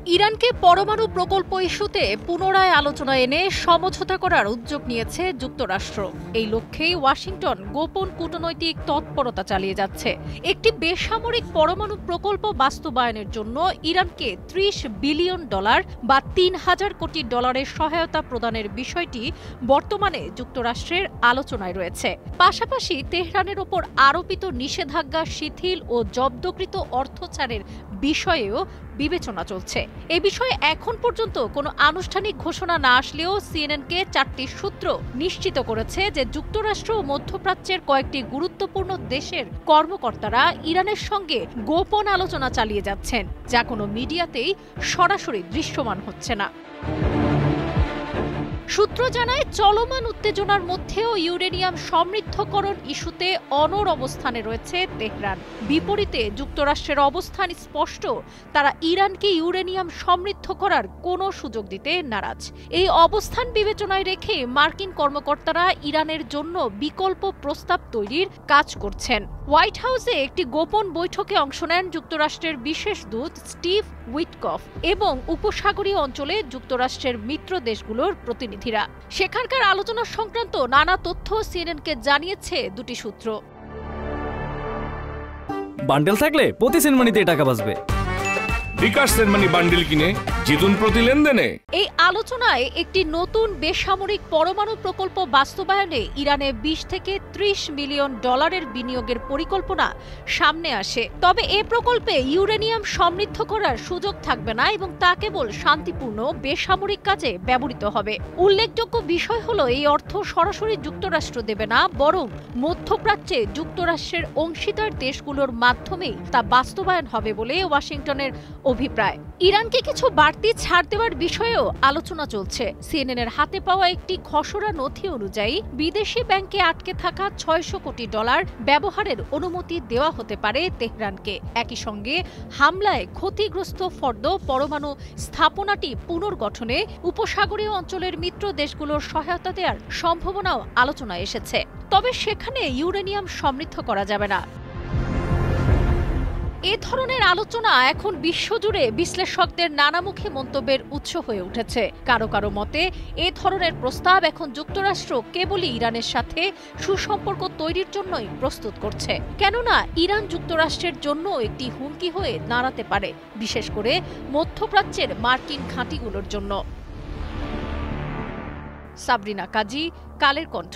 ইরানকে পরমাণু প্রকল্প ইস্যুতে পুনরায় আলোচনা এনে সমঝোতা করার উদ্যোগ নিয়েছে যুক্তরাষ্ট্র। এই লক্ষ্যেই ওয়াশিংটন গোপন কূটনৈতিক তৎপরতা চালিয়ে যাচ্ছে। একটি বেসামরিক পরমাণু প্রকল্প বাস্তবায়নের জন্য ইরানকে $30 বিলিয়ন বা ৩,০০০ কোটি ডলারের সহায়তা প্রদানের বিষয়টি বর্তমানে যুক্তরাষ্ট্রের আলোচনায় রয়েছে। পাশাপাশি তেহরানের ওপর আরোপিত নিষেধাজ্ঞা শিথিল ও জব্দকৃত অর্থ ছাড়ের বিষয়েও বিবেচনা চলছে। এ বিষয়ে এখন পর্যন্ত কোনো আনুষ্ঠানিক ঘোষণা না আসলেও সিএনএনকে 4টি সূত্র নিশ্চিত করেছে যে যুক্তরাষ্ট্র ও মধ্যপ্রাচ্যের কয়েকটি গুরুত্বপূর্ণ দেশের কর্মকর্তারা ইরানের সঙ্গে গোপন আলোচনা চালিয়ে যাচ্ছেন, যা কোনো মিডিয়াতেই সরাসরি দৃশ্যমান হচ্ছে না। সূত্র জানায়, চলমান উত্তেজনার মধ্যেও ইউরেনিয়াম সমৃদ্ধকরণ ইস্যুতে অনড় অবস্থানে রয়েছে তেহরান। বিপরীতে যুক্তরাষ্ট্রের অবস্থান স্পষ্ট, তারা ইরানকে ইউরেনিয়াম সমৃদ্ধ করার কোনো সুযোগ দিতে নারাজ। এই অবস্থান বিবেচনায় রেখে মার্কিন কর্মকর্তারা ইরানের জন্য বিকল্প প্রস্তাব তৈরির কাজ করছেন। হোয়াইট হাউসে একটি গোপন বৈঠকে অংশ নেন যুক্তরাষ্ট্রের বিশেষ দূত স্টিভ উইটকফ এবং উপসাগরীয় অঞ্চলে যুক্তরাষ্ট্রের মিত্র দেশগুলোর প্রতিনিধিরা। সেখানকার আলোচনা সংক্রান্ত নানা তথ্য সিএনএনকে জানিয়েছে দুটি সূত্র। বান্ডেল থাকলে প্রতি সেনমানিতে টাকা বাঁচবে। বিকাশ সেনমানি বান্ডেল কিনে জিতুন প্রতি লেনদেনে। এই আলোচনায় একটি নতুন বেসামরিক পরমাণু প্রকল্প বাস্তবায়নে ইরানে 20 থেকে 30 মিলিয়ন ডলারের বিনিয়োগের পরিকল্পনা সামনে আসে। তবে এ প্রকল্পে ইউরেনিয়াম সমৃদ্ধ করার সুযোগ থাকবে না এবং তা কেবল শান্তিপূর্ণ বেসামরিক কাজে ব্যবহৃত হবে। উল্লেখযোগ্য বিষয় হলো, এই অর্থ সরাসরি যুক্তরাষ্ট্র দেবে না, বরং মধ্যপ্রাচ্যে যুক্তরাষ্ট্রের অংশীদার দেশগুলোর মাধ্যমেই তা বাস্তবায়ন হবে বলে ওয়াশিংটনের অভিপ্রায়। ইরানকে কিছু বাড়তি ছাড় দেওয়ার বিষয়েও আলোচনা চলছে। সিএনএনের হাতে পাওয়া একটি খসড়া নথি অনুযায়ী বিদেশি ব্যাংকে আটকে থাকা $600 কোটি ব্যবহারের অনুমতি দেওয়া হতে পারে তেহরানকে। একই সঙ্গে হামলায় ক্ষতিগ্রস্ত ফর্দ পরমাণু স্থাপনাটি পুনর্গঠনে উপসাগরীয় অঞ্চলের মিত্র দেশগুলোর সহায়তা দেওয়ার সম্ভাবনাও আলোচনায় এসেছে। তবে সেখানে ইউরেনিয়াম সমৃদ্ধ করা যাবে না। এ ধরনের আলোচনা এখন বিশ্বজুড়ে বিশ্লেষকদের নানামুখী মন্তব্যের উৎস হয়ে উঠেছে। কারো কারো মতে, এ ধরনের প্রস্তাব এখন যুক্তরাষ্ট্র কেবলই ইরানের সাথে সুসম্পর্ক তৈরির জন্যই প্রস্তুত করছে। কেননা ইরান যুক্তরাষ্ট্রের জন্য একটি হুমকি হয়ে দাঁড়াতে পারে, বিশেষ করে মধ্যপ্রাচ্যের মার্কিন ঘাঁটিগুলোর জন্য। সাবরিনা কাজী, কালের কণ্ঠ।